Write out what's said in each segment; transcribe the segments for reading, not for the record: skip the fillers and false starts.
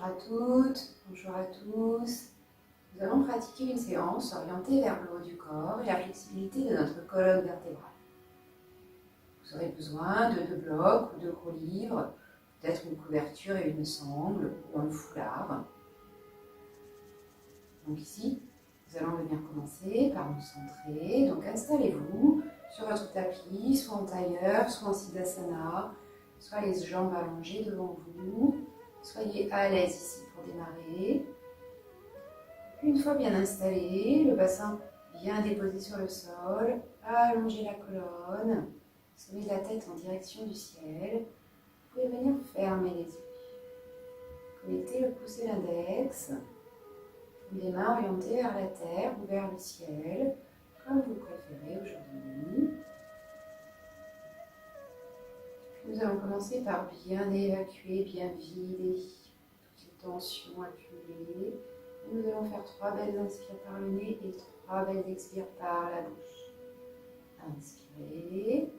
Bonjour à toutes, bonjour à tous. Nous allons pratiquer une séance orientée vers le haut du corps et la flexibilité de notre colonne vertébrale. Vous aurez besoin de 2 blocs ou 2 gros livres, peut-être une couverture et une sangle ou un foulard. Donc ici, nous allons venir commencer par nous centrer. Donc installez-vous sur votre tapis, soit en tailleur, soit en siddhasana, soit les jambes allongées devant vous. Soyez à l'aise ici pour démarrer. Une fois bien installé, le bassin bien déposé sur le sol, allongez la colonne, sommet de la tête en direction du ciel. Vous pouvez venir fermer les yeux. Connectez le pouce et l'index. Les mains orientées vers la terre ou vers le ciel, comme vous préférez aujourd'hui. Nous allons commencer par bien évacuer, bien vider toutes les tensions accumulées. Et nous allons faire 3 belles inspires par le nez et 3 belles expires par la bouche. Inspirez.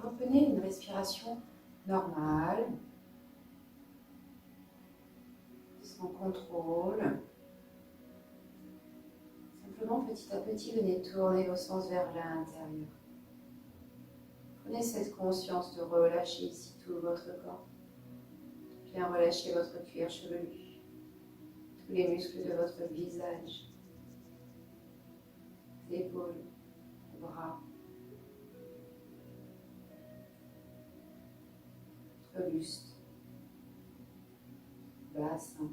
Reprenez une respiration normale, sans contrôle. Simplement, petit à petit, venez tourner vos sens vers l'intérieur. Prenez cette conscience de relâcher ici tout votre corps. Bien relâcher votre cuir chevelu, tous les muscles de votre visage, épaules, bras, votre buste, bassin,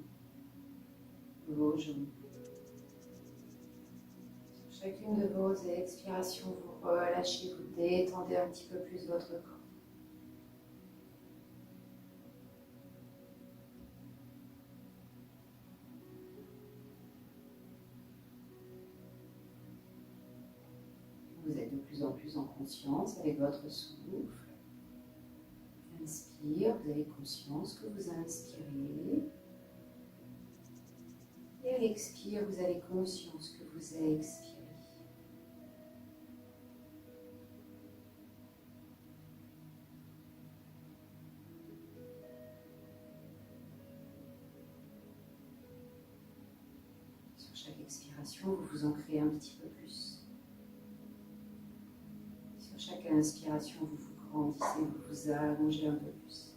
vos jambes. Sur chacune de vos expirations, vous relâchez, vous détendez un petit peu plus votre corps. Vous êtes de plus en plus en conscience avec votre souffle. Inspire, vous avez conscience que vous inspirez. Et à l'expire, vous avez conscience que vous expirez. Sur chaque expiration, vous vous ancrez un petit peu plus. Sur chaque inspiration, vous vous grandissez, vous vous allongez un peu plus.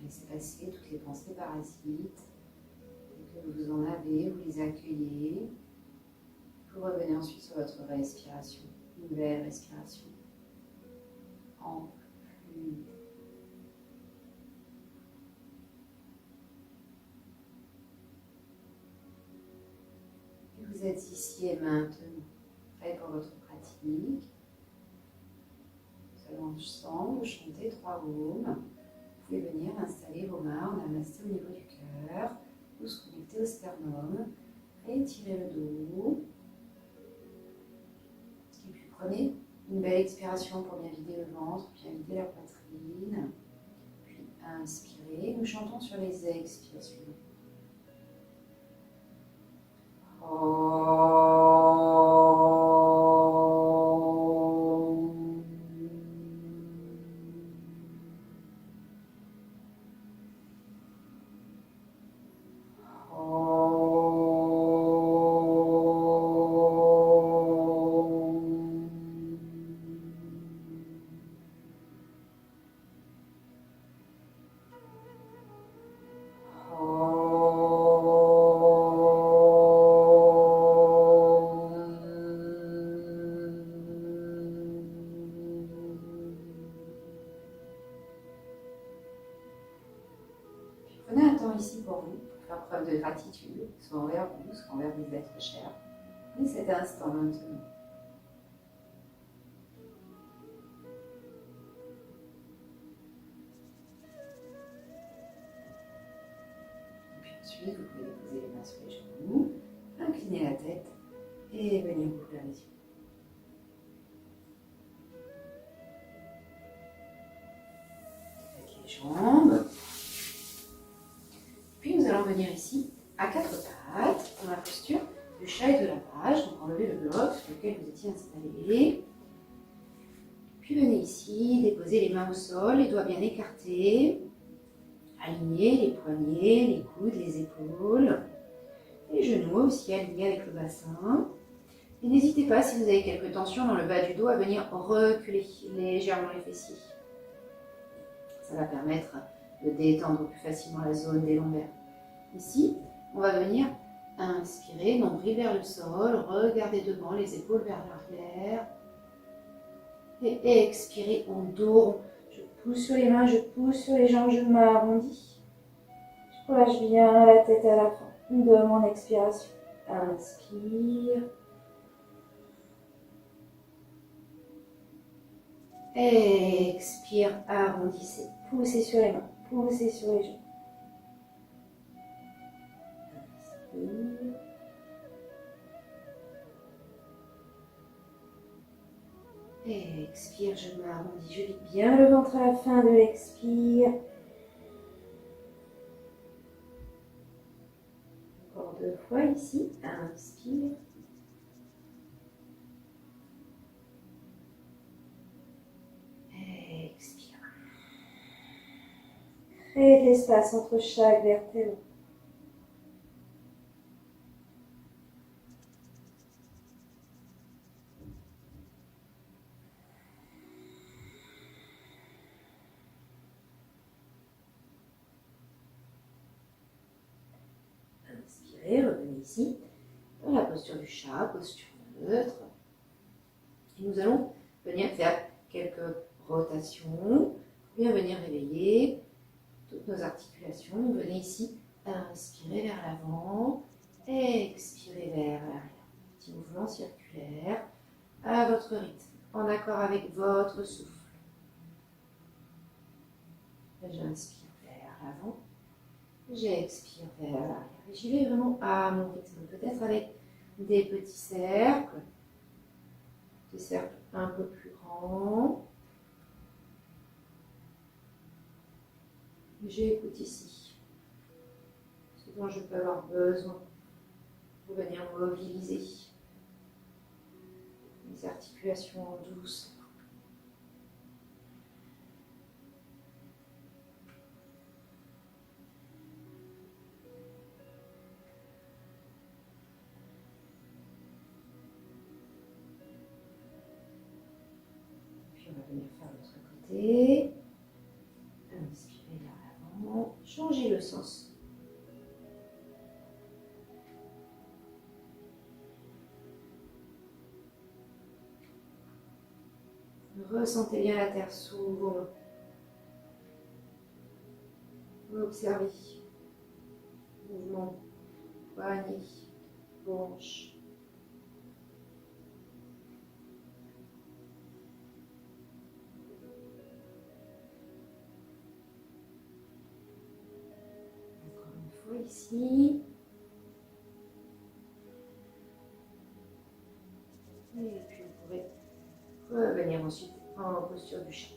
Laissez passer toutes les pensées parasites. Dès que vous en avez, vous les accueillez. Vous revenez ensuite sur votre respiration. Nouvelle respiration. Ample, fluide. Et vous êtes ici et maintenant, prêt pour votre pratique. Nous allons ensemble chanter 3 baumes. Vous pouvez venir installer vos mains en namasté au niveau du cœur, ou se connecter au sternum, étirez le dos. Et puis prenez une belle expiration pour bien vider le ventre, bien vider la poitrine. Puis inspirez, nous chantons sur les expirations. un temps ici pour vous, pour faire preuve de gratitude, soit envers vous, soit envers des êtres chers. Prenez cet instant maintenant. Ensuite, vous pouvez poser les mains sur les genoux, incliner la tête et venir ouvrir les yeux. Faites les jambes. Puis nous allons venir ici à quatre pattes dans la posture du chat et de la page. Donc enlevez le bloc sur lequel vous étiez installé. Puis venez ici, déposez les mains au sol, les doigts bien écartés. Alignez les poignets, les coudes, les épaules, les genoux aussi alignés avec le bassin. Et n'hésitez pas, si vous avez quelques tensions dans le bas du dos, à venir reculer légèrement les fessiers. Ça va permettre de détendre plus facilement la zone des lombaires. Ici, on va venir inspirer, nombril vers le sol, regardez devant, les épaules vers l'arrière. Et expirez en dos rond. Je pousse sur les mains, je pousse sur les jambes, je m'arrondis. Je relâche bien la tête à la fin de mon expiration. Inspire. Expire, arrondissez. Poussez sur les mains, poussez sur les jambes. Inspire. Expire, je m'arrondis, je vide bien le ventre à la fin de l'expire. Encore deux fois ici. Inspire. Expire. Créez de l'espace entre chaque vertèbre. Inspirez, revenez ici, dans la posture du chat, posture neutre. Et nous allons venir faire quelques rotations pour bien venir réveiller toutes nos articulations. Venez ici, inspirez vers l'avant, expirez vers l'arrière. Petit mouvement circulaire à votre rythme, en accord avec votre souffle. J'inspire vers l'avant, j'expire vers l'arrière. Et j'y vais vraiment à mon rythme, peut-être avec des petits cercles un peu plus grands. J'écoute ici ce dont je peux avoir besoin pour venir mobiliser les articulations en douce. Puis on va venir faire l'autre côté. Inspirez vers l'avant, changez le sens. Ressentez bien la terre sous vos mains. Observez. Mouvement, poignet, hanche. Encore une fois ici. Et puis vous pourrez revenir ensuite en posture du chat.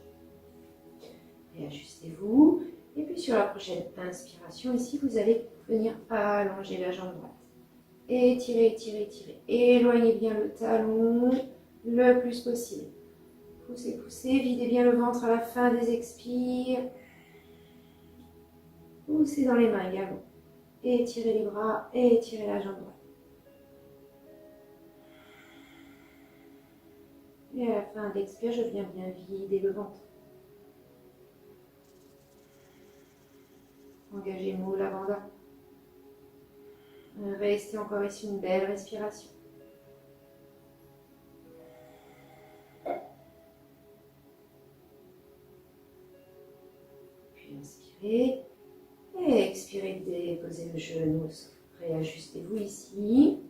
Réajustez-vous. Et puis sur la prochaine inspiration, ici, vous allez venir allonger la jambe droite. Étirez, étirez, étirez. Éloignez bien le talon le plus possible. Poussez, poussez. Videz bien le ventre à la fin des expires. Poussez dans les mains également. Étirez les bras, étirez la jambe droite. Et à la fin de l'expire, je viens bien vider le ventre. Engagez Mula Bandha. Restez encore ici une belle respiration. Puis inspirez et expirez allez déposer le genou au sol. Réajustez-vous ici.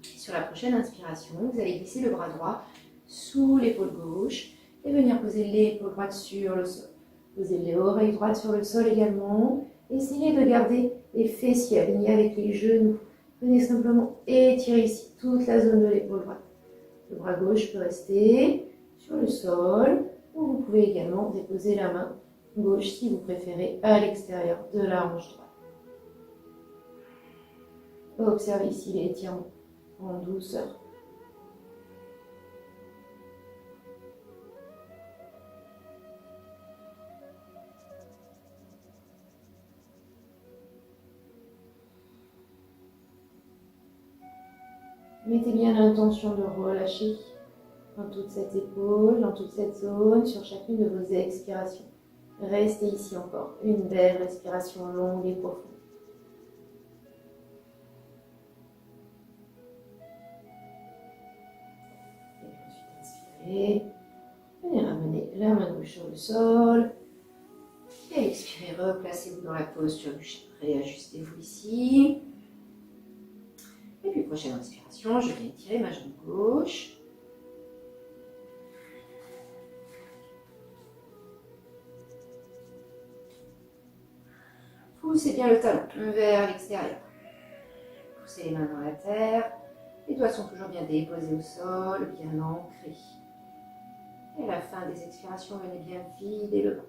Sur la prochaine inspiration, vous allez glisser le bras droit sous l'épaule gauche et venir poser l'épaule droite sur le sol. Posez les oreilles droites sur le sol également. Essayez de garder les fessiers alignés avec les genoux. Venez simplement étirer ici toute la zone de l'épaule droite. Le bras gauche peut rester sur le sol, ou vous pouvez également déposer la main gauche si vous préférez à l'extérieur de la hanche droite. Observez ici l'étirement en douceur. Mettez bien l'intention de relâcher dans toute cette épaule, dans toute cette zone, sur chacune de vos expirations. Restez ici encore. Une belle respiration longue et profonde. Et ensuite, inspirez. Venez ramener la main gauche sur le sol. Et expirez, replacez-vous dans la posture du chien. Réajustez-vous ici. Et puis, prochaine inspiration, je viens tirer ma jambe gauche. Poussez bien le talon vers l'extérieur. Poussez les mains dans la terre. Les doigts sont toujours bien déposés au sol, bien ancrés. Et à la fin des expirations, venez bien vider le ventre.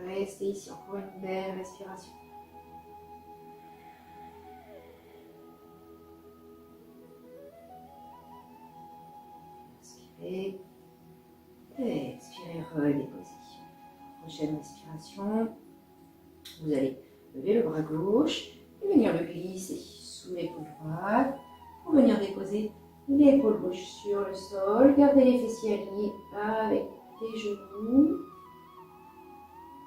Restez ici, encore une belle respiration. Inspirez. Et expirez, redéposez. Prochaine respiration. Vous allez lever le bras gauche et venir le glisser sous l'épaule droite pour venir déposer l'épaule gauche sur le sol. Gardez les fessiers alignés avec les genoux.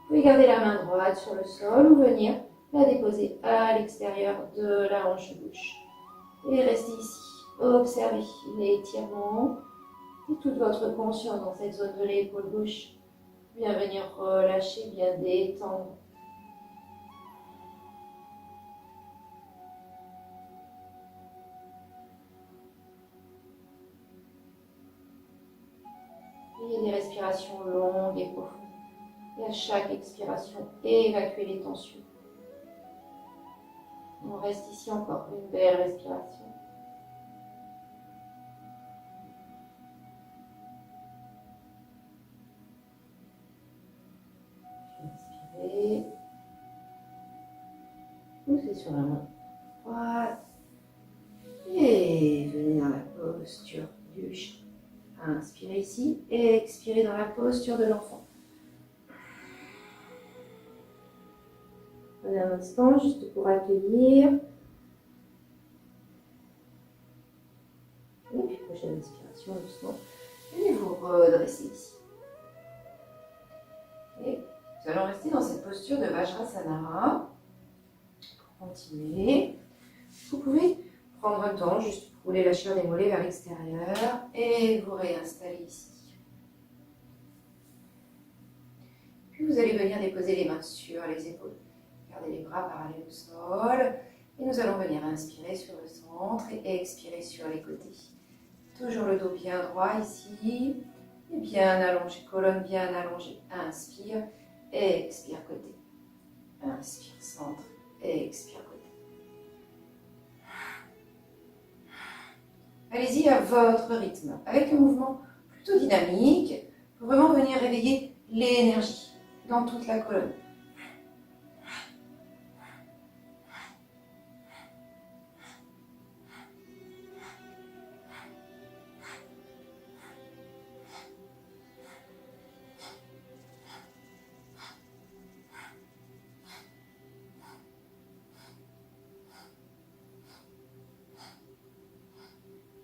Vous pouvez garder la main droite sur le sol ou venir la déposer à l'extérieur de la hanche gauche. Et restez ici. Observez l'étirement et toute votre conscience dans cette zone de l'épaule gauche. Bien venir relâcher, bien détendre. Et des respirations longues et profondes. Et à chaque expiration, évacuez les tensions. On reste ici encore une belle respiration. Inspirez. Poussez sur la main droite. Et venez dans la posture du chat. Inspirez ici et expirez dans la posture de l'enfant. Un instant, juste pour accueillir. Et puis, prochaine inspiration, doucement. Et vous redressez ici. Et nous allons rester dans cette posture de Vajrasana. Pour continuer, vous pouvez prendre un temps juste pour rouler la chair des mollets vers l'extérieur et vous réinstaller ici. Puis vous allez venir déposer les mains sur les épaules. Gardez les bras parallèles au sol. Et nous allons venir inspirer sur le centre et expirer sur les côtés. Toujours le dos bien droit ici. Et bien allongé, colonne bien allongée. Inspire et expire côté. Inspire centre et expire côté. Allez-y à votre rythme, avec un mouvement plutôt dynamique pour vraiment venir réveiller l'énergie dans toute la colonne.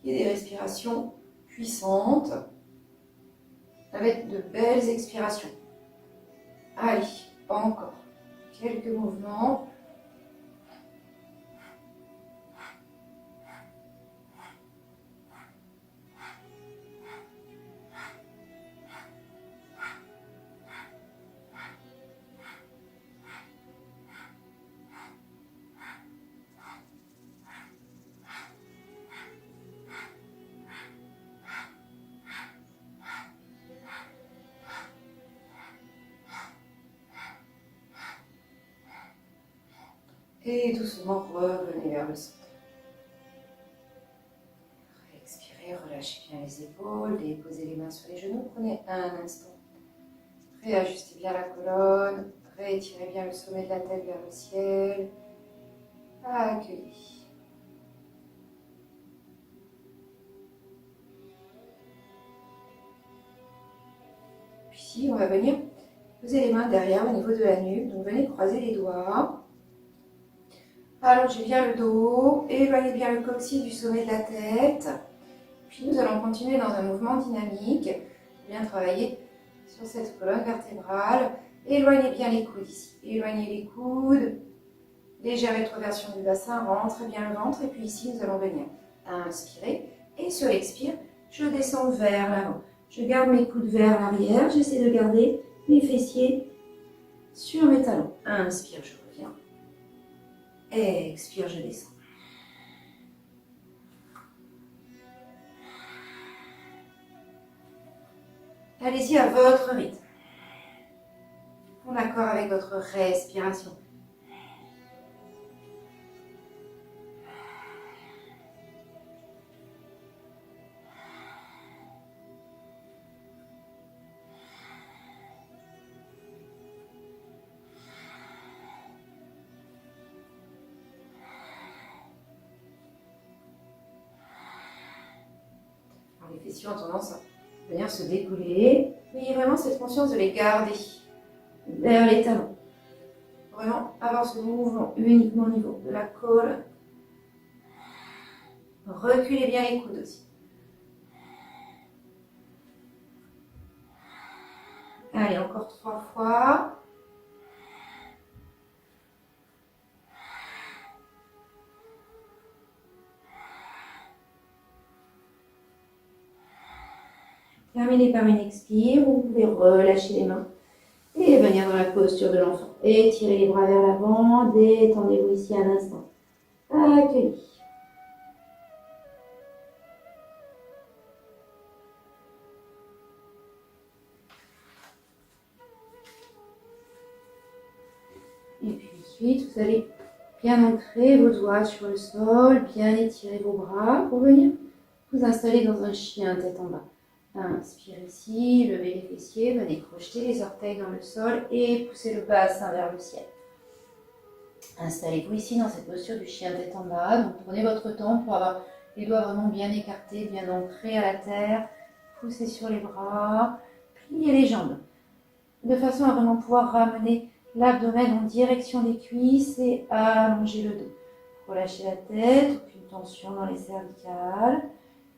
Et des respirations puissantes avec de belles expirations. Allez, encore quelques mouvements. Et doucement, revenez vers le centre. Expirez, relâchez bien les épaules, déposez les mains sur les genoux. Prenez un instant. Réajustez bien la colonne. Réétirez bien le sommet de la tête vers le ciel. Accueillez. Puis ici, on va venir poser les mains derrière au niveau de la nuque. Donc venez croiser les doigts. Allongez bien le dos, éloignez bien le coccyx du sommet de la tête. Puis nous allons continuer dans un mouvement dynamique. Bien travailler sur cette colonne vertébrale. Éloignez bien les coudes ici. Éloignez les coudes. Légère rétroversion du bassin, rentrez bien le ventre. Et puis ici, nous allons venir inspirer. Et sur l'expire, je descends vers l'avant. Je garde mes coudes vers l'arrière. J'essaie de garder mes fessiers sur mes talons. Inspire, je reviens. Expire, je descends. Allez-y à votre rythme. En accord avec votre respiration. Les fessiers ont tendance à venir se découler. Ayez vraiment cette conscience de les garder vers les talons. Vraiment avoir ce mouvement uniquement au niveau de la colonne. Reculez bien les coudes aussi. Allez, encore 3 fois. Terminez par une expire. Vous pouvez relâcher les mains et venir dans la posture de l'enfant. Étirez les bras vers l'avant. Détendez-vous ici un instant. Accueillez. Et puis ensuite, vous allez bien ancrer vos doigts sur le sol, bien étirer vos bras pour venir vous installer dans un chien tête en bas. Inspirez ici, levez les fessiers, venez crocheter les orteils dans le sol et poussez le bassin vers le ciel. Installez-vous ici dans cette posture du chien tête en bas. Donc prenez votre temps pour avoir les doigts vraiment bien écartés, bien ancrés à la terre. Poussez sur les bras, pliez les jambes de façon à vraiment pouvoir ramener l'abdomen en direction des cuisses et allonger le dos. Relâchez la tête, aucune tension dans les cervicales.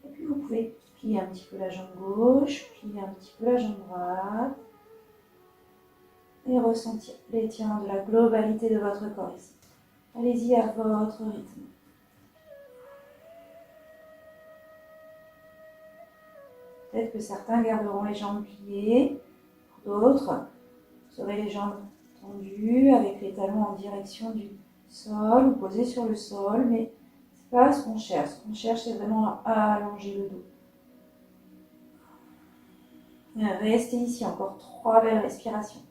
Et puis vous pouvez plier un petit peu la jambe gauche, plier un petit peu la jambe droite. Et ressentir l'étirement de la globalité de votre corps ici. Allez-y à votre rythme. Peut-être que certains garderont les jambes pliées. Pour d'autres, vous aurez les jambes tendues avec les talons en direction du sol ou posés sur le sol. Mais ce n'est pas ce qu'on cherche. Ce qu'on cherche, c'est vraiment à allonger le dos. Restez ici, encore 3 belles respirations.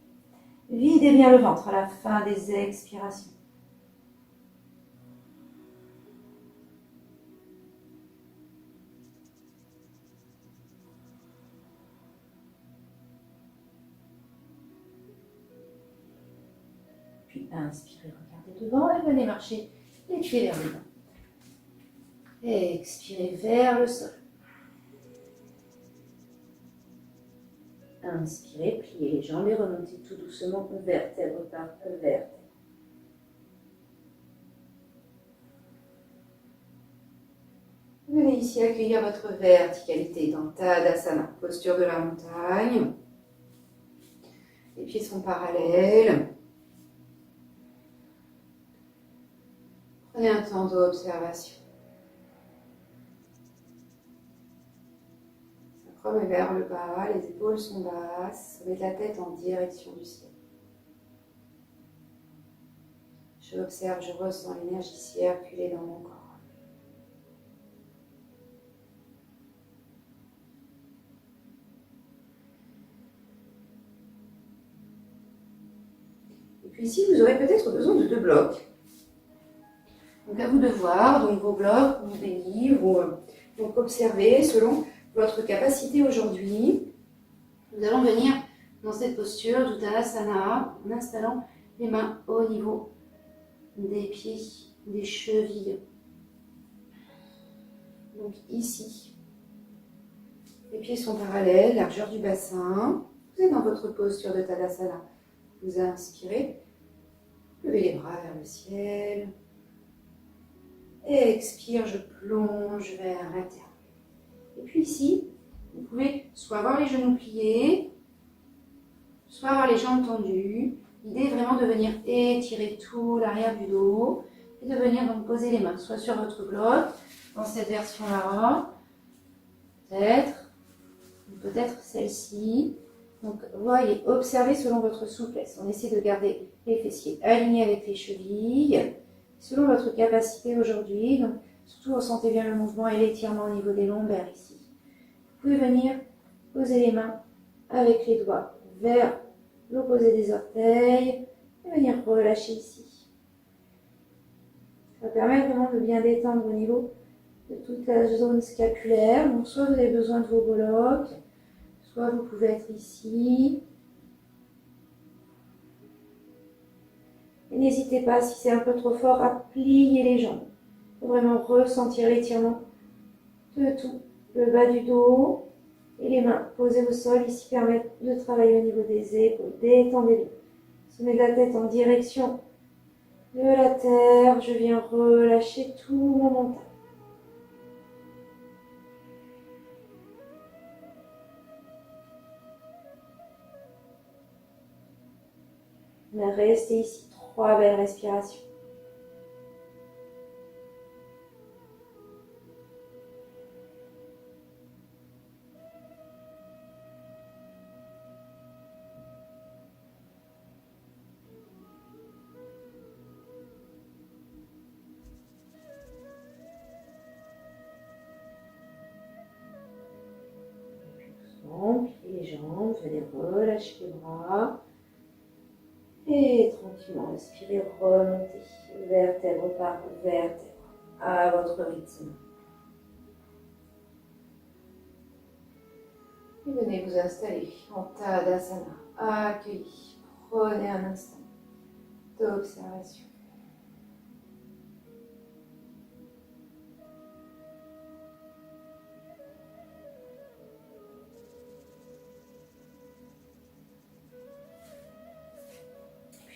Videz bien le ventre à la fin des expirations. Puis inspirez, regardez devant et venez marcher les pieds vers le bas. Expirez vers le sol. Inspirez, pliez les jambes et remontez tout doucement vertèbre par vertèbre. Venez ici accueillir votre verticalité dans Tadasana, posture de la montagne. Les pieds sont parallèles. Prenez un temps d'observation. Sacrum est vers le bas, les épaules sont basses, sommet de la tête en direction du ciel. J'observe, je ressens l'énergie circuler dans mon corps. Et puis ici, vous aurez peut-être besoin de 2 blocs. Donc à vous de voir, donc vos blocs ou des livres, donc observez selon votre capacité aujourd'hui. Nous allons venir dans cette posture d'Uttanasana en installant les mains au niveau des pieds, des chevilles. Donc ici, les pieds sont parallèles, largeur du bassin. Vous êtes dans votre posture de Tadasana. Vous inspirez, levez les bras vers le ciel. Expire, je plonge vers l'intérieur. Et puis ici, vous pouvez soit avoir les genoux pliés, soit avoir les jambes tendues. L'idée est vraiment de venir étirer tout l'arrière du dos et de venir donc poser les mains, soit sur votre bloc, dans cette version-là, peut-être celle-ci. Donc, voyez, observez selon votre souplesse. On essaie de garder les fessiers alignés avec les chevilles, selon votre capacité aujourd'hui. Donc, surtout, ressentez bien le mouvement et l'étirement au niveau des lombaires ici. Vous pouvez venir poser les mains avec les doigts vers l'opposé des orteils et venir relâcher ici. Ça permet vraiment de bien détendre au niveau de toute la zone scapulaire. Donc, soit vous avez besoin de vos blocs, soit vous pouvez être ici. Et n'hésitez pas, si c'est un peu trop fort, à plier les jambes. Pour vraiment ressentir l'étirement de tout le bas du dos. Et les mains posées au sol, ici, permettent de travailler au niveau des épaules. Détendez-les. Sommet de la tête en direction de la terre. Je viens relâcher tout mon mental. Restez ici 3 belles respirations. Doucement, pliez les jambes, venez relâcher les bras. Et tranquillement, respirez, remontez, vertèbre par vertèbre, à votre rythme. Et venez vous installer en Tadasana, accueilli. Prenez un instant d'observation.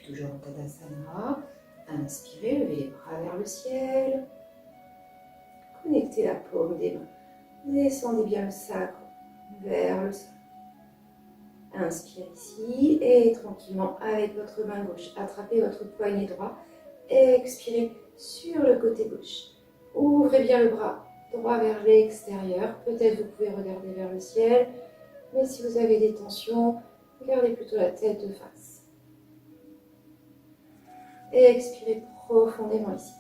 Toujours en Tadasana, inspirez, levez les bras vers le ciel, connectez la paume des mains, descendez bien le sacre vers le sol. Inspirez ici et tranquillement avec votre main gauche, attrapez votre poignet droit, expirez sur le côté gauche. Ouvrez bien le bras droit vers l'extérieur, peut-être vous pouvez regarder vers le ciel, mais si vous avez des tensions, gardez plutôt la tête de face. Et expirez profondément ici.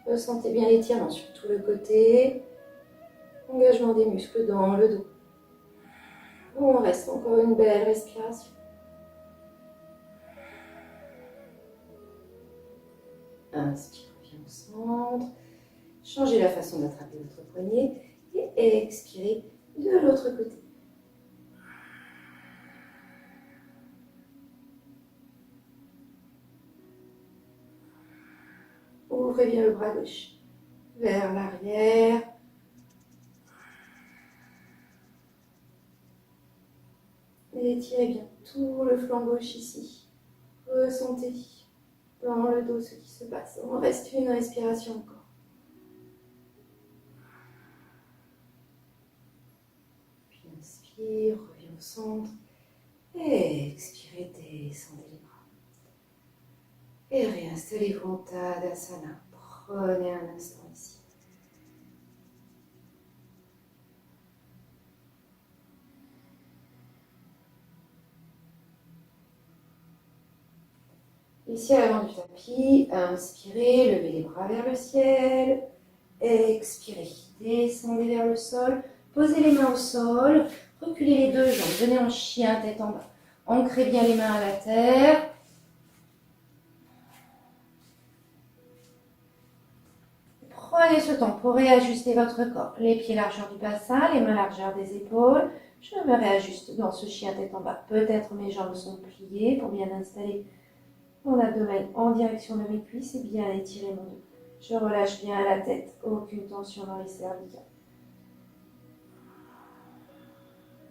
Ressentez bien l'étirement sur tout le côté. Engagement des muscles dans le dos. On reste encore une belle respiration. Inspire, viens au centre. Changez la façon d'attraper votre poignet et expirez de l'autre côté. Ouvrez bien le bras gauche vers l'arrière. Et étirez bien tout le flanc gauche ici. Ressentez dans le dos ce qui se passe. On reste une respiration encore. Puis inspire, reviens au centre. Et expirez, descendez les bras. Et réinstallez-vous en Tadasana. Prenez un instant ici. Ici à l'avant du tapis, inspirez, levez les bras vers le ciel. Expirez, descendez vers le sol. Posez les mains au sol. Reculez les deux jambes. Venez en chien, tête en bas. Ancrez bien les mains à la terre. Prenez ce temps pour réajuster votre corps. Les pieds largeur du bassin, les mains largeur des épaules. Je me réajuste dans ce chien tête en bas. Peut-être mes jambes sont pliées pour bien installer mon abdomen en direction de mes cuisses et bien étirer mon dos. Je relâche bien la tête, aucune tension dans les cervicales.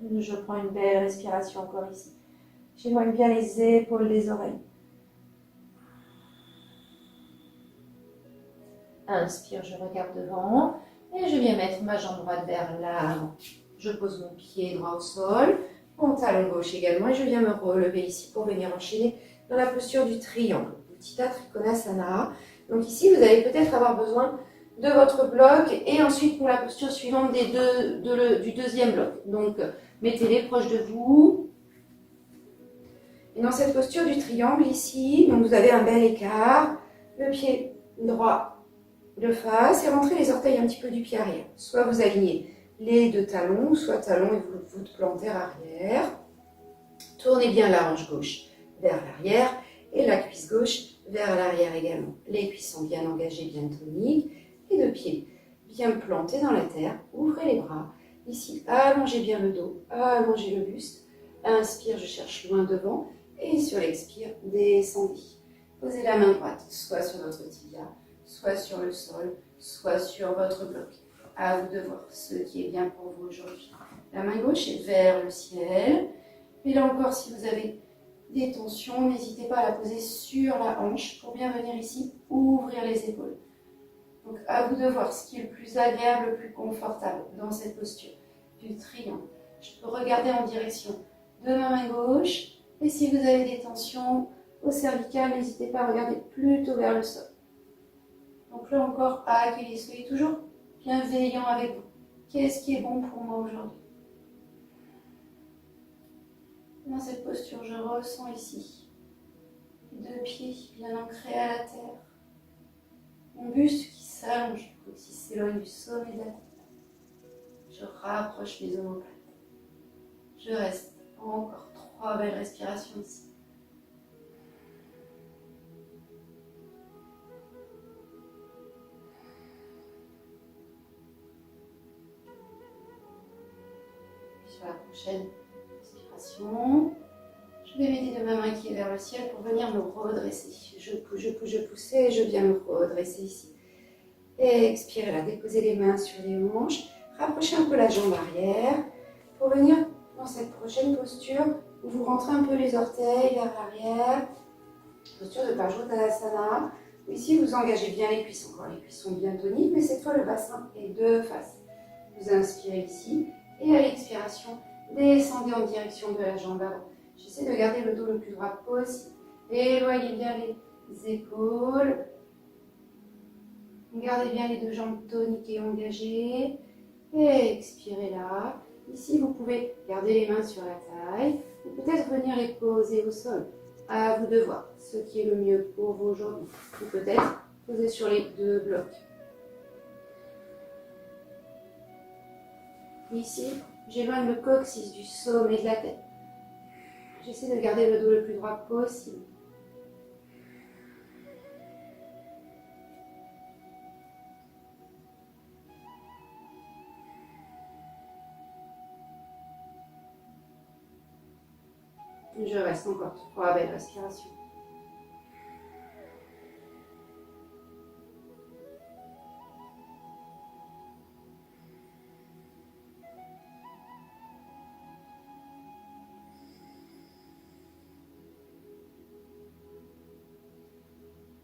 Je prends une belle respiration encore ici. J'éloigne bien les épaules des oreilles. Inspire, je regarde devant et je viens mettre ma jambe droite vers l'avant. Je pose mon pied droit au sol, mon talon gauche également et je viens me relever ici pour venir enchaîner dans la posture du triangle, Utthita Trikonasana. Donc ici, vous allez peut-être avoir besoin de votre bloc et ensuite pour la posture suivante du deuxième bloc. Donc, mettez-les proches de vous. Et dans cette posture du triangle ici, donc vous avez un bel écart, le pied droit de face et rentrez les orteils un petit peu du pied arrière. Soit vous alignez les deux talons, soit talons et vous plantez arrière. Tournez bien la hanche gauche vers l'arrière et la cuisse gauche vers l'arrière également. Les cuisses sont bien engagées, bien toniques. Les deux pieds bien plantés dans la terre. Ouvrez les bras. Ici, allongez bien le dos, allongez le buste. Inspire, je cherche loin devant. Et sur l'expire, descendez. Posez la main droite, soit sur votre tibia, soit sur le sol, soit sur votre bloc. À vous de voir ce qui est bien pour vous aujourd'hui. La main gauche est vers le ciel. Et là encore, si vous avez des tensions, n'hésitez pas à la poser sur la hanche pour bien venir ici ouvrir les épaules. Donc à vous de voir ce qui est le plus agréable, le plus confortable dans cette posture du triangle. Je peux regarder en direction de ma main gauche. Et si vous avez des tensions au cervical, n'hésitez pas à regarder plutôt vers le sol. Donc là encore, à accueillir, soyez toujours bienveillant avec vous. Qu'est-ce qui est bon pour moi aujourd'hui? Dans cette posture, je ressens ici les deux pieds bien ancrés à la terre. Mon buste qui s'allonge, qui s'éloigne du sommet de la tête. Je rapproche mes omoplates. Je reste encore 3 belles respirations ici. Sur la prochaine respiration, je vais m'aider de ma main qui est vers le ciel pour venir me redresser. Je pousse et je viens me redresser ici. Expirez là, déposez les mains sur les hanches, rapprochez un peu la jambe arrière pour venir dans cette prochaine posture où vous rentrez un peu les orteils vers l'arrière. Posture de Parsvottanasana. Ici, vous engagez bien les cuisses. Encore, les cuisses sont bien toniques, mais cette fois, le bassin est de face. Vous inspirez ici et à l'expiration, descendez en direction de la jambe avant. J'essaie de garder le dos le plus droit possible. Éloignez bien les épaules. Gardez bien les deux jambes toniques et engagées. Et expirez là. Ici, vous pouvez garder les mains sur la taille ou peut-être venir les poser au sol. À vous de voir ce qui est le mieux pour vous aujourd'hui. Ou peut-être poser sur les deux blocs. Ici, j'éloigne le coccyx du sommet de la tête. J'essaie de garder le dos le plus droit possible. Je reste encore 3 belles respirations.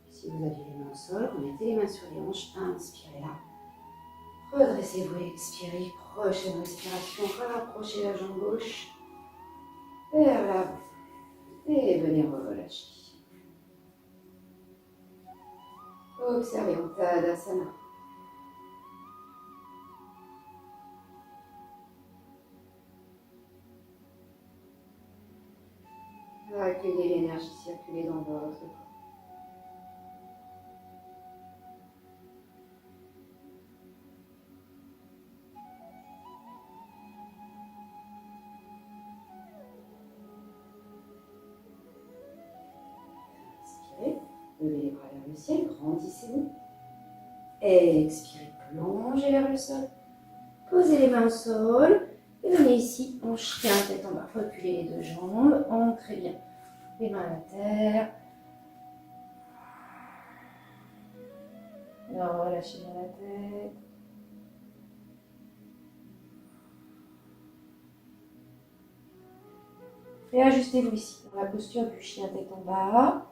Si vous avez les mains au sol, remettez les mains sur les hanches, inspirez là. Redressez-vous et expirez. Prochaine respiration, rapprochez la jambe gauche vers l'avant et venez relâcher. Observez en Tadasana. Accueillez l'énergie circuler dans votre corps. Inspirez, levez les bras vers le ciel, grandissez-vous. Expirez, plongez vers le sol. Posez les mains au sol. Et venez ici en chien, tête en bas. Reculez les deux jambes. Ancrez bien les mains à la terre. Relâchez bien la tête. Et ajustez-vous ici, dans la posture du chien tête en bas.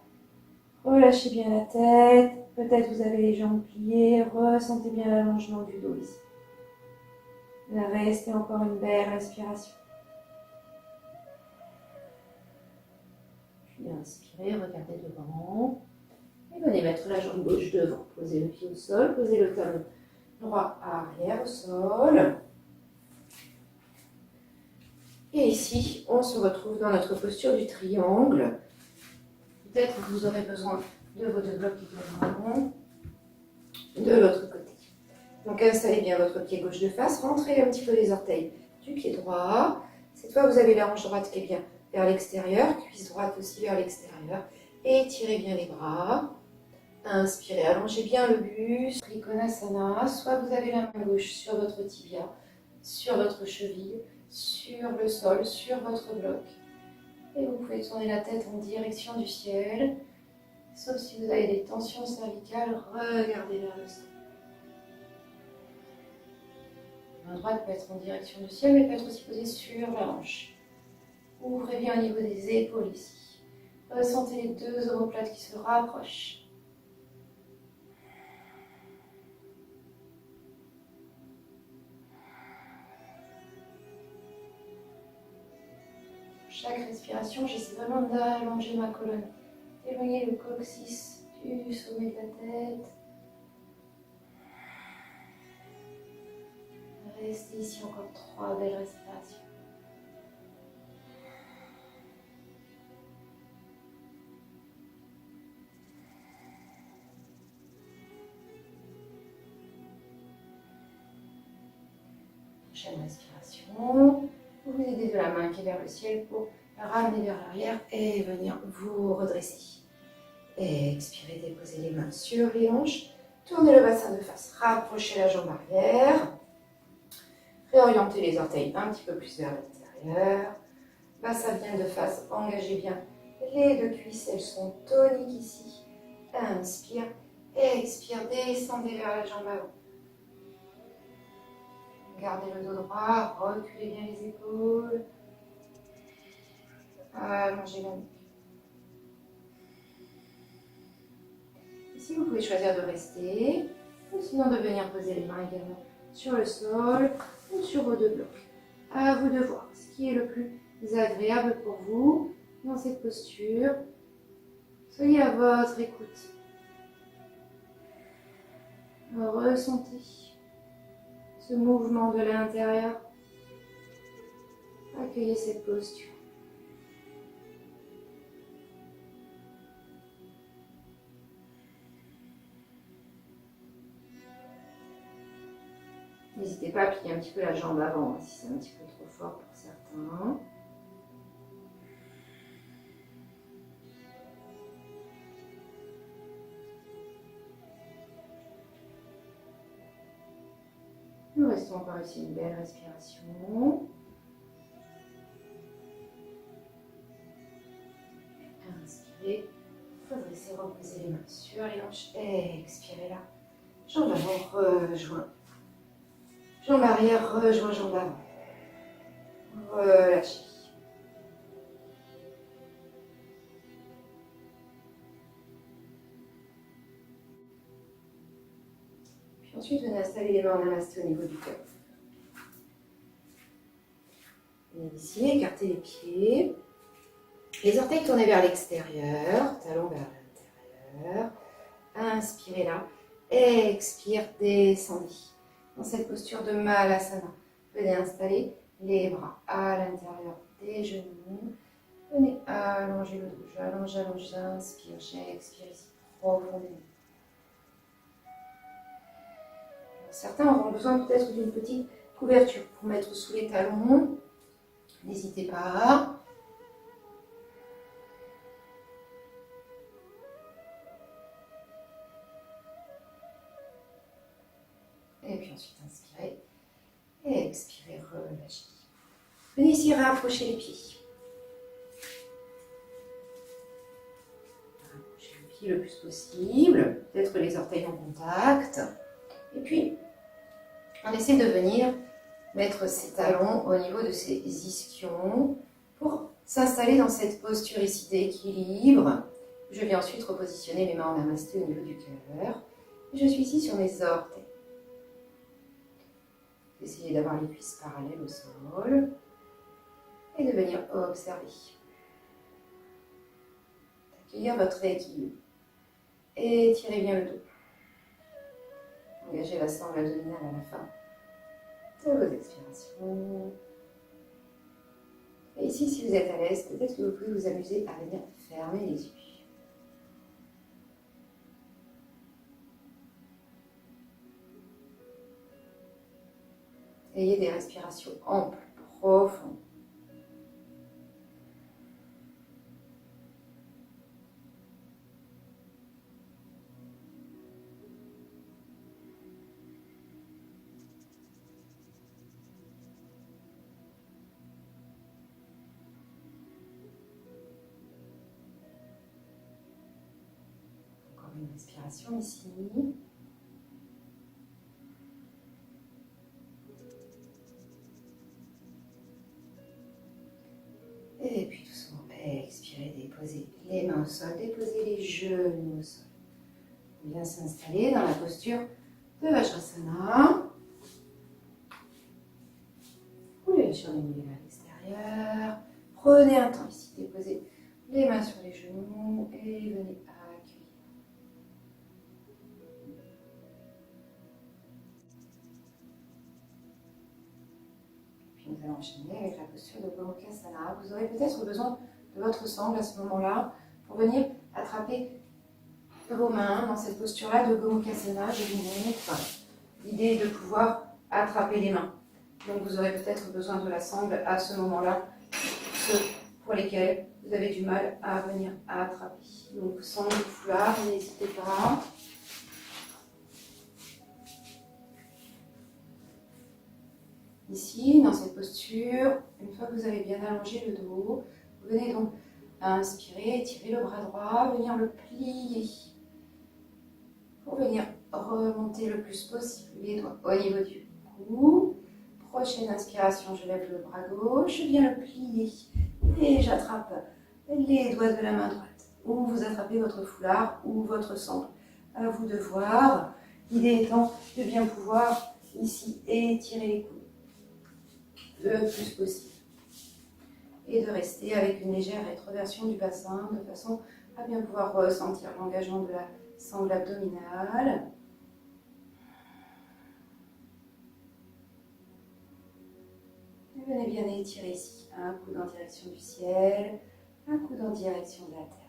Relâchez bien la tête. Peut-être vous avez les jambes pliées. Ressentez bien l'allongement du dos ici. Restez encore une belle respiration. Puis inspirez, regardez devant. Et venez mettre la jambe gauche devant. Posez le pied au sol, posez le talon droit arrière au sol. Et ici, on se retrouve dans notre posture du triangle. Peut-être que vous aurez besoin de vos deux blocs également de l'autre côté. Donc installez bien votre pied gauche de face, rentrez un petit peu les orteils du pied droit. Cette fois, vous avez la hanche droite qui est bien vers l'extérieur, cuisse droite aussi vers l'extérieur. Étirez bien les bras. Inspirez, allongez bien le buste. Trikonasana, soit vous avez la main gauche sur votre tibia, sur votre cheville, sur le sol, sur votre bloc. Et vous pouvez tourner la tête en direction du ciel. Sauf si vous avez des tensions cervicales, regardez vers le sol. La main droite peut être en direction du ciel, mais peut être aussi posée sur la hanche. Ouvrez bien au niveau des épaules ici. Ressentez les deux omoplates qui se rapprochent. Chaque respiration, j'essaie vraiment d'allonger ma colonne. Éloignez le coccyx du sommet de la tête. Restez ici encore 3 belles respirations. Prochaine respiration. Vous vous aidez de la main qui est vers le ciel pour la ramener vers l'arrière et venir vous redresser. Expirez, déposez les mains sur les hanches. Tournez le bassin de face, rapprochez la jambe arrière. Réorientez les orteils un petit peu plus vers l'intérieur. Bassin bien de face, engagez bien les deux cuisses, elles sont toniques ici. Inspire, expire, descendez vers la jambe avant. Gardez le dos droit, reculez bien les épaules. Allongez la nuque. Ici, vous pouvez choisir de rester, ou sinon de venir poser les mains également sur le sol ou sur vos deux blocs. À vous de voir ce qui est le plus agréable pour vous dans cette posture. Soyez à votre écoute. Ressentez ce mouvement de l'intérieur. Accueillez cette posture. N'hésitez pas à plier un petit peu la jambe avant si c'est un petit peu trop fort pour certains. Nous restons encore ici une belle respiration. Inspirez, redressez, reposez les mains sur les hanches. Expirez là. Jambe avant, rejoint. Jambe arrière, rejoint jambe avant. Relâchez. Puis ensuite, venez installer les mains en namasté au niveau du cœur. Venez ici, écartez les pieds. Les orteils tournés vers l'extérieur, talons vers l'intérieur. Inspirez là. Expire, descendez. Dans cette posture de Malasana, venez installer les bras à l'intérieur des genoux. Venez allonger le dos. J'allonge, j'allonge, j'inspire, j'expire ici profondément. Certains auront besoin peut-être d'une petite couverture pour mettre sous les talons. N'hésitez pas. Et puis ensuite, inspirez. Et expirez, relâchez. Venez ici rapprocher les pieds. Rapprochez les pieds le plus possible. Peut-être les orteils en contact. Et puis, on essaie de venir mettre ses talons au niveau de ses ischions pour s'installer dans cette posture ici d'équilibre. Je vais ensuite repositionner mes mains en namasté au niveau du cœur. Et je suis ici sur mes orteils. Essayez d'avoir les cuisses parallèles au sol et de venir observer. Accueillir votre rééquilibre. Étirez bien le dos. Engagez la sangle abdominale à la fin de vos expirations. Et ici, si vous êtes à l'aise, peut-être que vous pouvez vous amuser à venir fermer les yeux. Ayez des respirations amples, profondes. Encore une respiration ici. Et puis doucement, expirez, déposez les mains au sol, déposez les genoux au sol. Bien s'installer dans la posture de Vajrasana. Vous lâchez les mains à l'extérieur. Prenez un temps ici, déposez les mains sur les genoux et venez accueillir. Puis nous allons enchaîner avec la posture de Gomukhasana. Vous aurez peut-être besoin de votre sangle à ce moment-là pour venir attraper vos mains dans cette posture-là de Gomukhasana. Je vous montre. L'idée est de pouvoir attraper les mains. Donc vous aurez peut-être besoin de la sangle à ce moment-là, ceux pour lesquels vous avez du mal à venir attraper. Donc sangle, foulard, n'hésitez pas. Ici, dans cette posture, une fois que vous avez bien allongé le dos, vous venez donc à inspirer, étirer le bras droit, venir le plier. Pour venir remonter le plus possible les doigts au niveau du cou. Prochaine inspiration, je lève le bras gauche, je viens le plier et j'attrape les doigts de la main droite. Ou vous attrapez votre foulard ou votre sangle. À vous de voir. L'idée étant de bien pouvoir ici étirer les coudes le plus possible. Et de rester avec une légère rétroversion du bassin de façon à bien pouvoir ressentir l'engagement de la sangle abdominale. Et venez bien étirer ici. Un coude en direction du ciel, un coude en direction de la terre.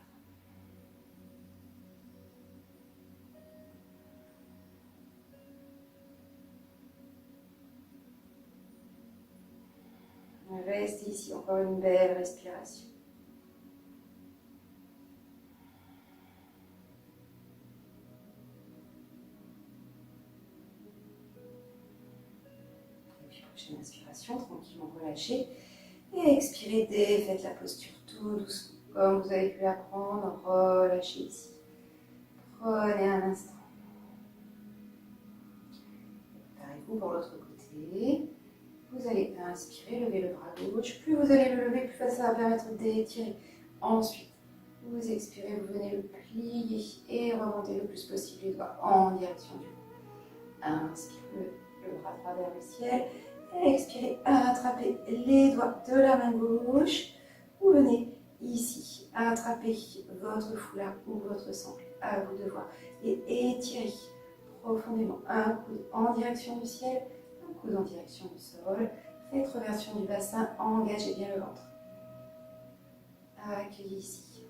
Restez ici, encore une belle respiration. Et puis prochaine inspiration, tranquillement relâchez. Et expirez, défaites la posture tout doucement. Comme vous avez pu l'apprendre, relâchez ici. Prenez un instant. Préparez-vous pour l'autre côté. Vous allez inspirer, lever le bras gauche. Plus vous allez le lever, plus ça va permettre d'étirer. Ensuite, vous expirez, vous venez le plier et remonter le plus possible les doigts en direction du haut. Inspirez le bras droit vers le ciel. Et expirez, attrapez les doigts de la main gauche. Vous venez ici, attrapez votre foulard ou votre sangle. À vous de voir. Et étirez profondément. Un coude en direction du ciel. Coude en direction du sol, rétroversion du bassin, engagez bien le ventre. Accueillez ici.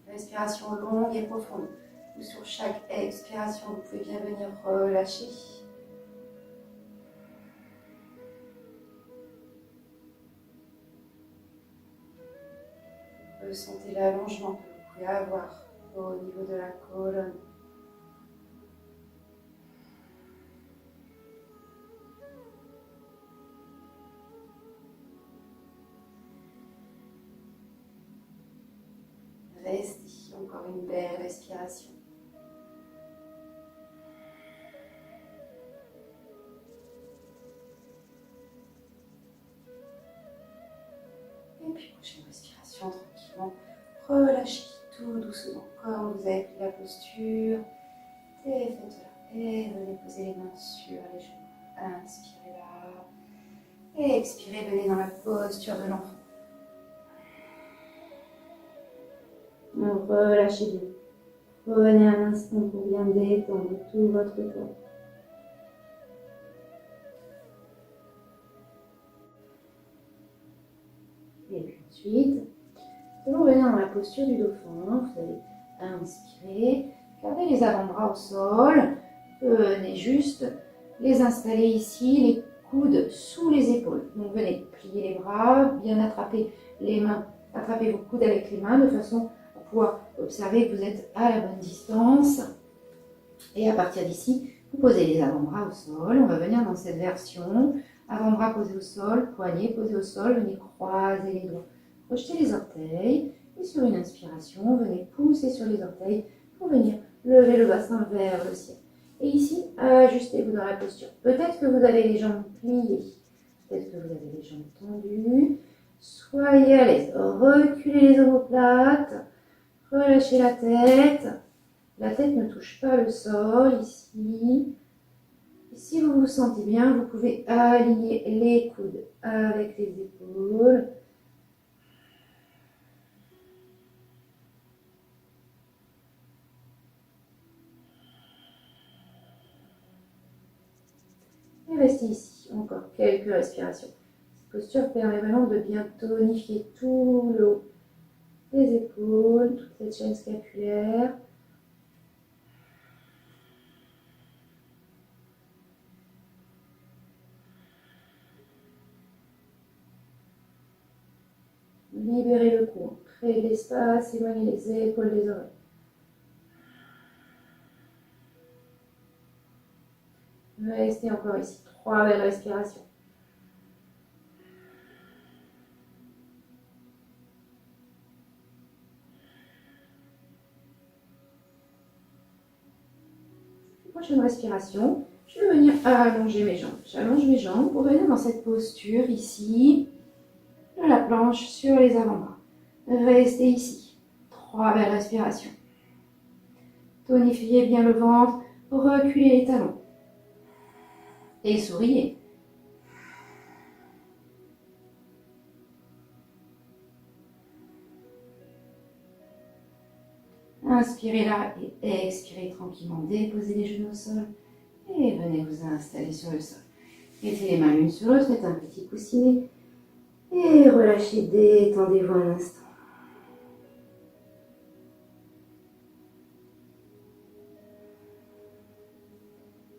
Respiration longue et profonde. Ou sur chaque expiration, vous pouvez bien venir relâcher. Ressentez l'allongement que vous pouvez avoir au niveau de la colonne. une belle respiration. Et puis prochaine respiration, tranquillement, relâchez tout doucement, comme vous avez pris la posture, et faites-la. Et venez poser les mains sur les genoux. Inspirez là. Et expirez, venez dans la posture de l'enfant. Relâchez bien. Prenez un instant pour bien détendre tout votre corps. Et puis ensuite, vous revenez dans la posture du dauphin. Vous allez inspirer, gardez les avant-bras au sol. Venez juste les installer ici, les coudes sous les épaules. Donc venez plier les bras, bien attraper les mains, attrapez vos coudes avec les mains de façon à pouvoir observer que vous êtes à la bonne distance. Et à partir d'ici, vous posez les avant-bras au sol. On va venir dans cette version. Avant-bras posés au sol, poignets posés au sol, venez croiser les doigts. Projetez les orteils et sur une inspiration, venez pousser sur les orteils pour venir lever le bassin vers le ciel. Et ici, ajustez-vous dans la posture. Peut-être que vous avez les jambes pliées, peut-être que vous avez les jambes tendues. Soyez à l'aise. Reculez les omoplates, relâchez la tête. La tête ne touche pas le sol ici. Et si vous vous sentez bien, vous pouvez aligner les coudes avec les épaules. Et restez ici, encore quelques respirations. Cette posture permet vraiment de bien tonifier tout le haut des épaules, toute cette chaîne scapulaire. Libérez le cou, créez de l'espace, éloignez les épaules des oreilles. Restez encore ici, 3 belles respirations. Prochaine respiration, je vais venir allonger mes jambes. J'allonge mes jambes pour venir dans cette posture ici, de la planche sur les avant-bras. Restez ici, 3 belles respirations. Tonifiez bien le ventre, reculez les talons. Et souriez. Inspirez là et expirez tranquillement. Déposez les genoux au sol et venez vous installer sur le sol. Mettez les mains l'une sur l'autre, faites un petit coussinet et relâchez, détendez-vous un instant.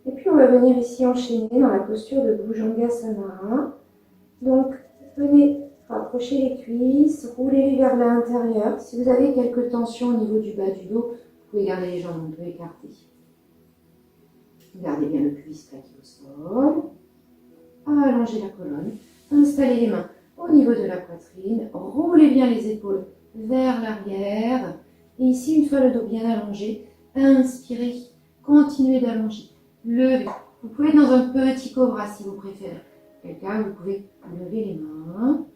Et puis on va venir ici enchaîner dans la posture de Bhujangasana. Donc venez rapprocher les cuisses, roulez vers l'intérieur. Si vous avez quelques tensions au niveau du bas du dos, vous pouvez garder les jambes un peu écartées. Gardez bien le cuisse plaqué au sol. Allongez la colonne. Installez les mains au niveau de la poitrine. Roulez bien les épaules vers l'arrière. Et ici, une fois le dos bien allongé, inspirez. Continuez d'allonger. Levez. Vous pouvez être dans un petit cobra si vous préférez. Quel cas, vous pouvez lever les mains.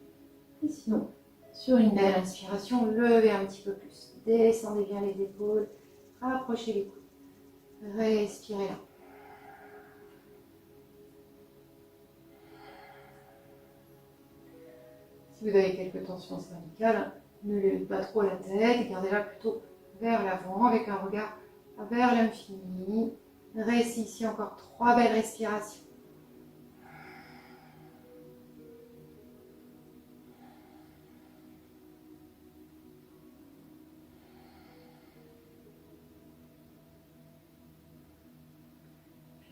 Et sinon, sur une belle inspiration, levez un petit peu plus. Descendez bien les épaules. Rapprochez les coudes. Respirez là. Si vous avez quelques tensions cervicales, ne levez pas trop la tête. Gardez-la plutôt vers l'avant avec un regard vers l'infini. Restez ici encore 3 belles respirations.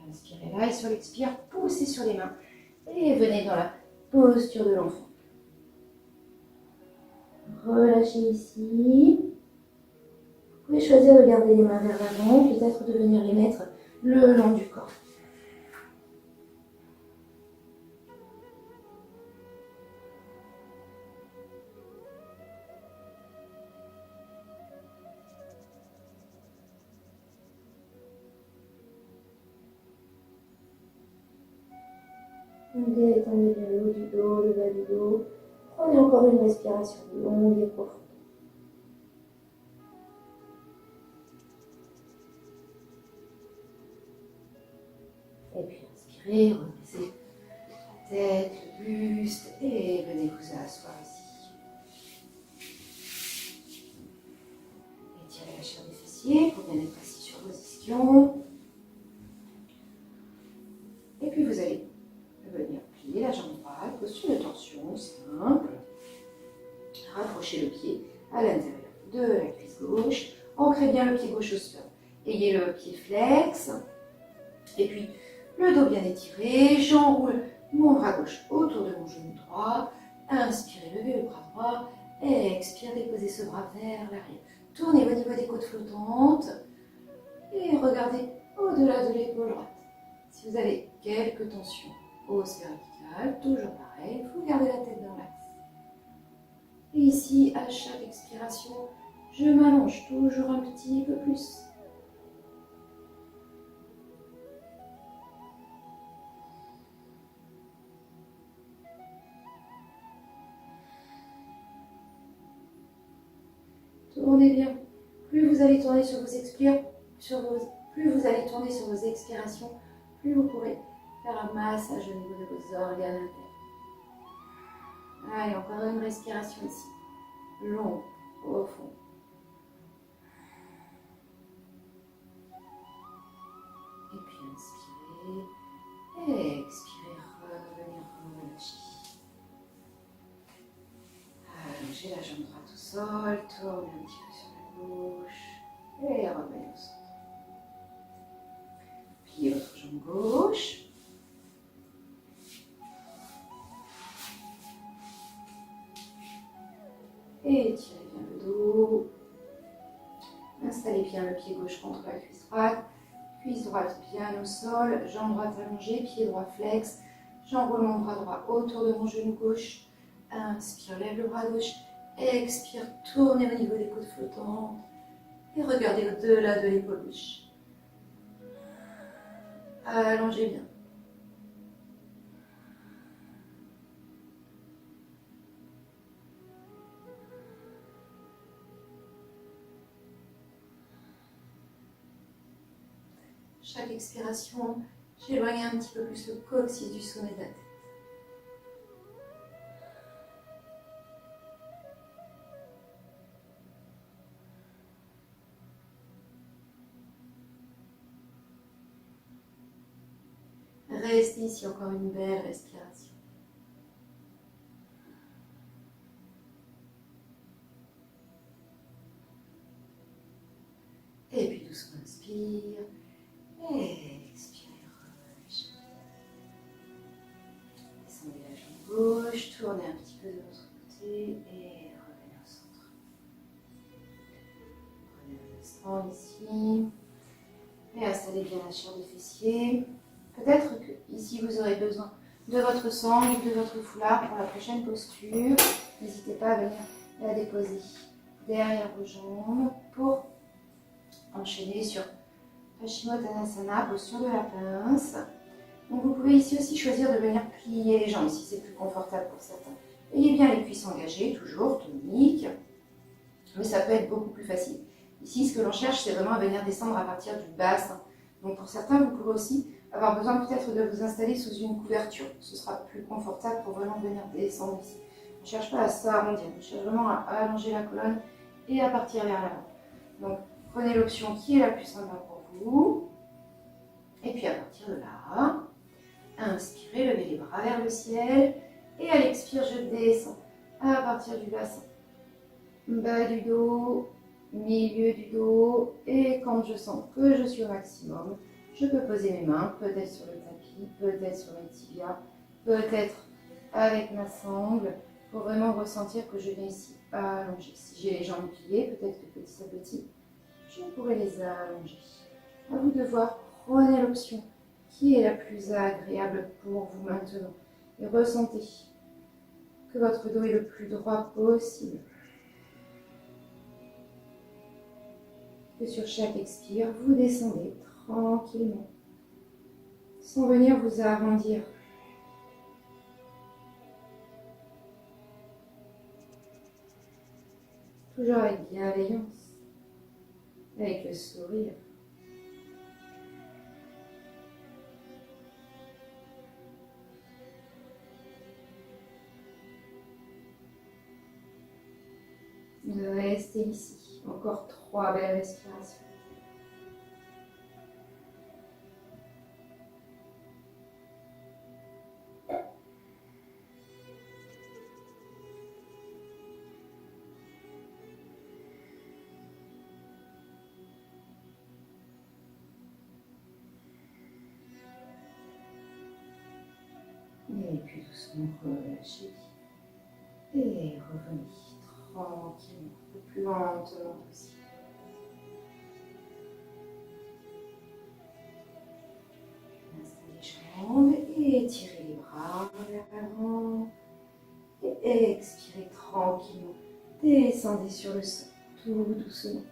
Inspirez là et sur l'expire, poussez sur les mains et venez dans la posture de l'enfant. Relâchez ici. Vous pouvez choisir de garder les mains vers l'avant, peut-être de venir les mettre le long du corps. Détendez bien le haut du dos, le bas du dos. Prenez encore une respiration longue et profonde. Et puis inspirez, redressez la tête, le buste et venez vous asseoir ici. Étirez la chair des fessiers pour bien être assis sur vos ischions. Et puis vous allez venir plier la jambe droite, posture de torsion simple. Rapprochez le pied à l'intérieur de la cuisse gauche. Ancrez bien le pied gauche au sol. Ayez le pied flex. Et puis le dos bien étiré. J'enroule mon bras gauche autour de mon genou droit. Inspirez, levez le bras droit. Expirez, déposez ce bras vers l'arrière. Tournez au niveau des côtes flottantes. Et regardez au-delà de l'épaule droite. Si vous avez quelques tensions au cervical, toujours pareil, vous gardez la tête dans l'axe. Et ici, à chaque expiration, je m'allonge toujours un petit peu plus. Tournez bien. Plus vous allez tourner sur vos plus vous allez tourner sur vos expirations, plus vous pourrez faire un massage au niveau de vos organes internes. Allez, encore une respiration ici. Long, profond. Et puis inspirez. Expirez, revenir relâcher. Allongez la jambe droite au sol, tournez un petit peu sur la gauche. Et revenez au centre. Pliez votre jambe gauche. Et étirez bien le dos. Installez bien le pied gauche contre la cuisse droite bien au sol, jambe droite allongée, pied droit flex. J'enroule mon bras droit autour de mon genou gauche. Inspire, lève le bras gauche. Expire, tournez au niveau des côtes flottantes. Et regardez au-delà de l'épaule gauche. Allongez bien. Chaque expiration, j'éloigne un petit peu plus le coccyx du sommet de la tête. Restez ici encore une belle respiration. Et puis doucement inspire. Et expirez, relâchez. Descendez la jambe gauche, tournez un petit peu de l'autre côté et revenez au centre. Prenez un instant ici. Et installez bien la chair des fessiers. Peut-être que ici vous aurez besoin de votre sangle, de votre foulard pour la prochaine posture. N'hésitez pas à venir la déposer derrière vos jambes pour enchaîner sur Paschimottanasana, posture de la pince. Donc vous pouvez ici aussi choisir de venir plier les jambes si c'est plus confortable pour certains. Ayez bien les cuisses engagées, toujours toniques, mais ça peut être beaucoup plus facile. Ici, ce que l'on cherche, c'est vraiment à venir descendre à partir du bassin. Donc pour certains, vous pourrez aussi avoir besoin peut-être de vous installer sous une couverture. Ce sera plus confortable pour vraiment venir descendre ici. On ne cherche pas à s'arrondir, on cherche vraiment à allonger la colonne et à partir vers l'avant. Donc prenez l'option qui est la plus simple pour vous. Et puis à partir de là, inspirez, levez les bras vers le ciel. Et à l'expire, je descends à partir du bassin. Bas du dos, milieu du dos. Et quand je sens que je suis au maximum, je peux poser mes mains, peut-être sur le tapis, peut-être sur mes tibias, peut-être avec ma sangle, pour vraiment ressentir que je viens ici allonger. Si j'ai les jambes pliées, peut-être que petit à petit, je pourrais les allonger. À vous de voir, prenez l'option qui est la plus agréable pour vous maintenant. Et ressentez que votre dos est le plus droit possible. Que sur chaque expire, vous descendez tranquillement, sans venir vous arrondir toujours avec bienveillance, avec le sourire. Vous restez ici, encore 3 belles respirations. Et puis doucement relâchez. Et revenez tranquillement, un peu plus lentement aussi. Installez les jambes et étirez les bras vers l'avant. Et expirez tranquillement. Descendez sur le sol, tout doucement.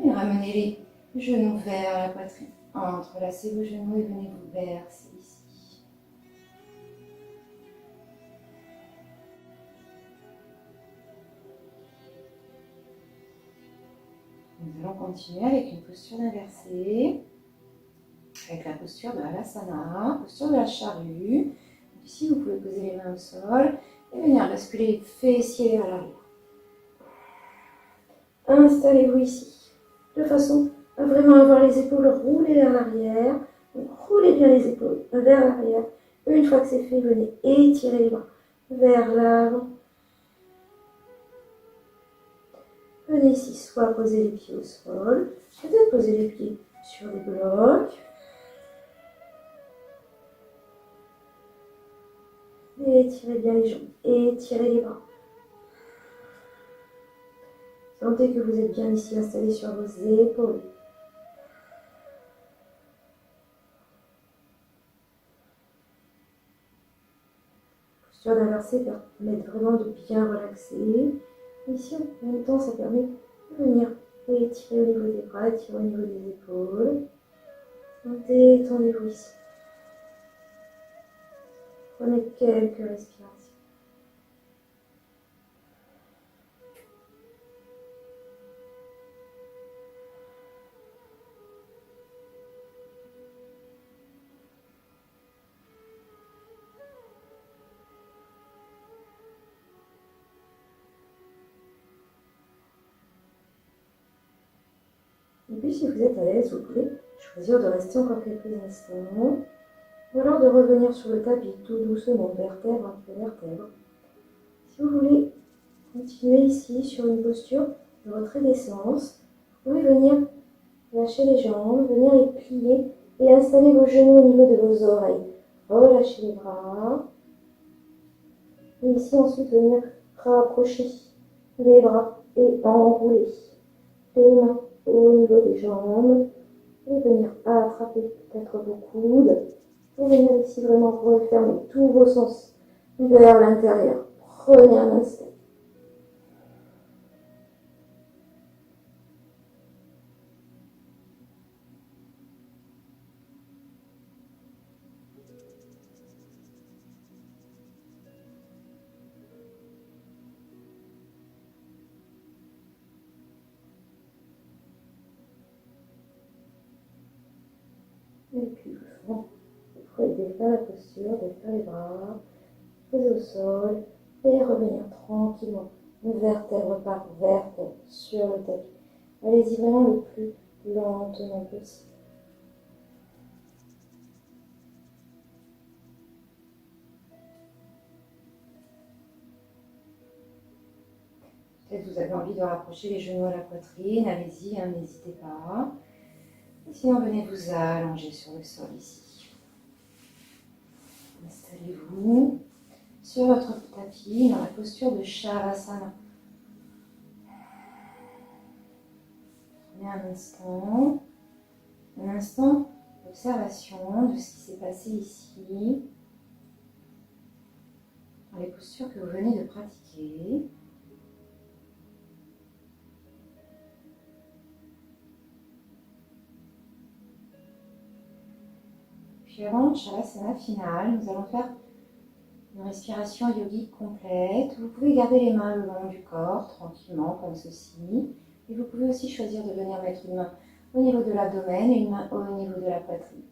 Et ramenez les genoux vers la poitrine. Entrelacez vos genoux et venez vous verser ici. Nous allons continuer avec une posture inversée, avec la posture de Halasana, posture de la charrue. Ici, vous pouvez poser les mains au sol et venir basculer les fessiers vers l'arrière. Installez-vous ici, de façon à vraiment avoir les épaules roulées vers l'arrière. Donc, roulez bien les épaules vers l'arrière. Une fois que c'est fait, venez étirer les bras vers l'avant. Venez ici, soit poser les pieds au sol, peut-être poser les pieds sur des blocs. Et étirez bien les jambes, étirez les bras. Sentez que vous êtes bien ici installé sur vos épaules. Posture d'inverser permet vraiment de bien relaxer. Ici, en même temps, ça permet de venir étirer au niveau des bras, étirer au niveau des épaules. Détendez-vous ici. Prenez quelques respirations. Et puis, si vous êtes à l'aise, vous pouvez choisir de rester encore quelques instants. Ou alors de revenir sur le tapis tout doucement, vertèbre après vertèbre. Si vous voulez continuer ici sur une posture de retrait-descente, vous pouvez venir lâcher les jambes, venir les plier et installer vos genoux au niveau de vos oreilles. Relâchez les bras. Et ici, ensuite, venir rapprocher les bras et enrouler les mains au niveau des jambes. Et venir attraper peut-être vos coudes. Pour venir ici vraiment refermer tous vos sens vers l'intérieur. Prenez un instant. Et puis doucement, vous pouvez défaire la posture, défaire les bras, poser au sol et revenir tranquillement, vertèbre par vertèbre, sur le tapis. Allez-y vraiment le plus lentement possible. Peut-être vous avez envie de rapprocher les genoux à la poitrine, allez-y, hein, n'hésitez pas. Et sinon, venez vous allonger sur le sol ici. Installez-vous sur votre tapis dans la posture de Shavasana. Prenez un instant d'observation de ce qui s'est passé ici, dans les postures que vous venez de pratiquer. Puis avant le Shavasana final, nous allons faire Une respiration yogique complète. Vous pouvez garder les mains le long du corps, tranquillement, comme ceci. Et vous pouvez aussi choisir de venir mettre une main au niveau de l'abdomen et une main au niveau de la poitrine.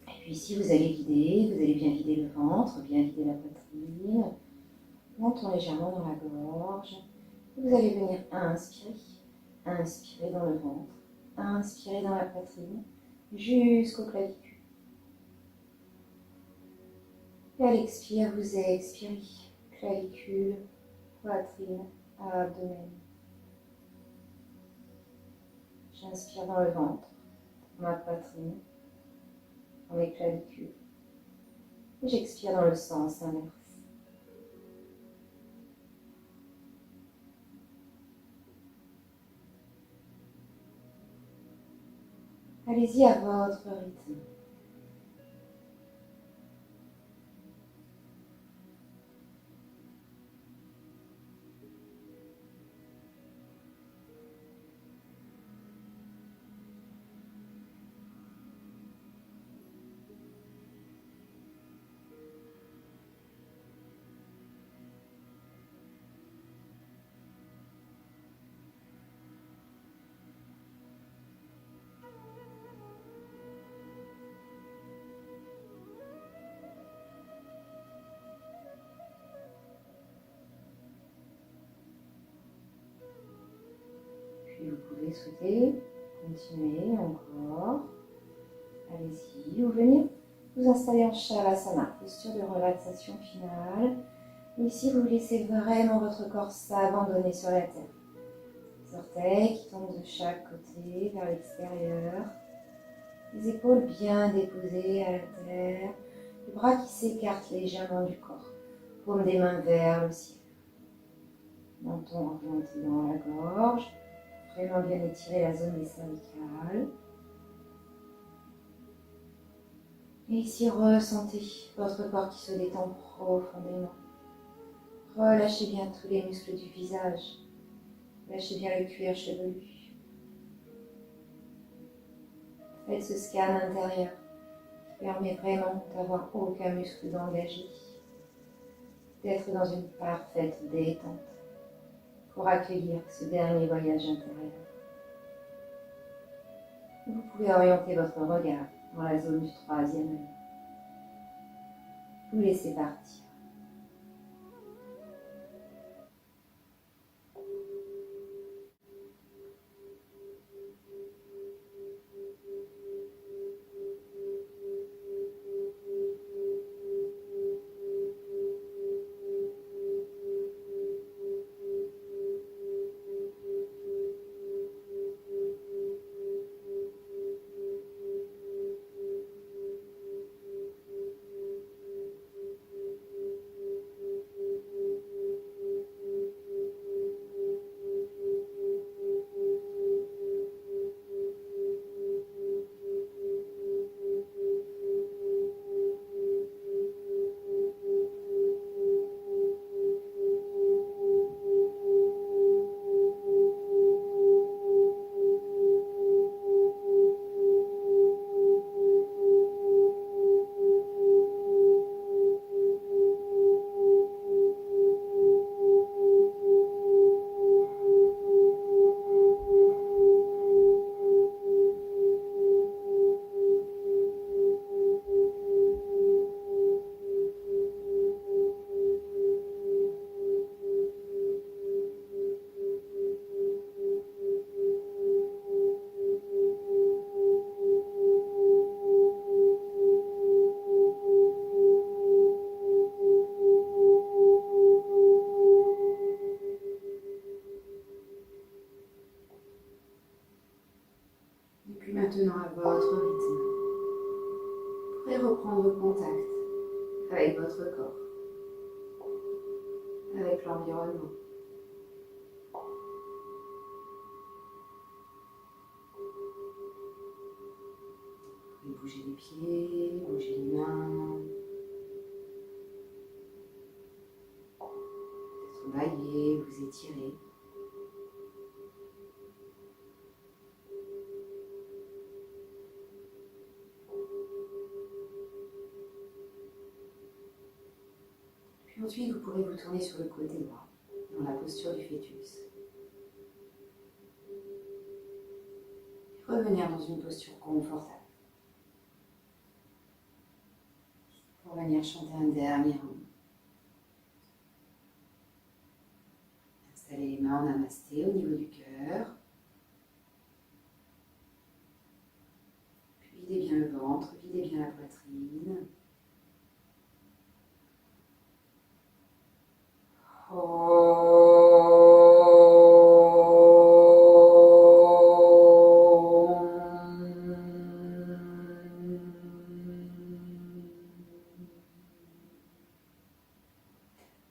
Et puis ici, vous allez vider, vous allez bien vider le ventre, bien vider la poitrine. Montons légèrement dans la gorge. Vous allez venir inspirer dans le ventre, inspirer dans la poitrine, jusqu'au clavicule. Et à l'expire, vous expirez, clavicule, poitrine, abdomen. J'inspire dans le ventre, dans ma poitrine, dans mes clavicules. Et j'expire dans le sens inverse. Allez-y à votre rythme. Puis vous pouvez souhaiter continuer encore. Allez-y, vous venez vous installer en Shavasana, posture de relaxation finale. Et ici, vous laissez vraiment votre corps s'abandonner sur la terre. Les orteils qui tombent de chaque côté vers l'extérieur. Les épaules bien déposées à la terre. Les bras qui s'écartent légèrement du corps. Paume des mains vers le ciel. Menton orienté dans la gorge. Vraiment bien étirer la zone des cervicales. Et ici, ressentez votre corps qui se détend profondément. Relâchez bien tous les muscles du visage. Lâchez bien le cuir chevelu. Faites ce scan intérieur qui permet vraiment d'avoir aucun muscle d'engagé, d'être dans une parfaite détente pour accueillir ce dernier voyage intérieur. Vous pouvez orienter votre regard dans la zone du troisième œil. Vous laissez partir. Maintenant à votre rythme, vous pourrez reprendre contact avec votre corps, avec l'environnement. Vous pouvez bouger les pieds, bouger les mains, peut-être bailler, vous étirer. Ensuite, vous pourrez vous tourner sur le côté droit, dans la posture du fœtus. Et revenir dans une posture confortable. Pour venir chanter un dernier rond. Installez les mains en namasté au niveau du cœur. Puis videz bien le ventre, videz bien la poitrine.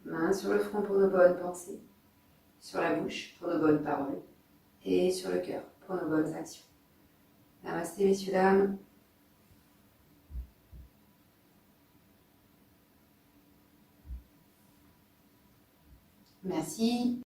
Main sur le front pour nos bonnes pensées, sur la bouche pour nos bonnes paroles et sur le cœur pour nos bonnes actions. Namasté, messieurs, dames. Merci.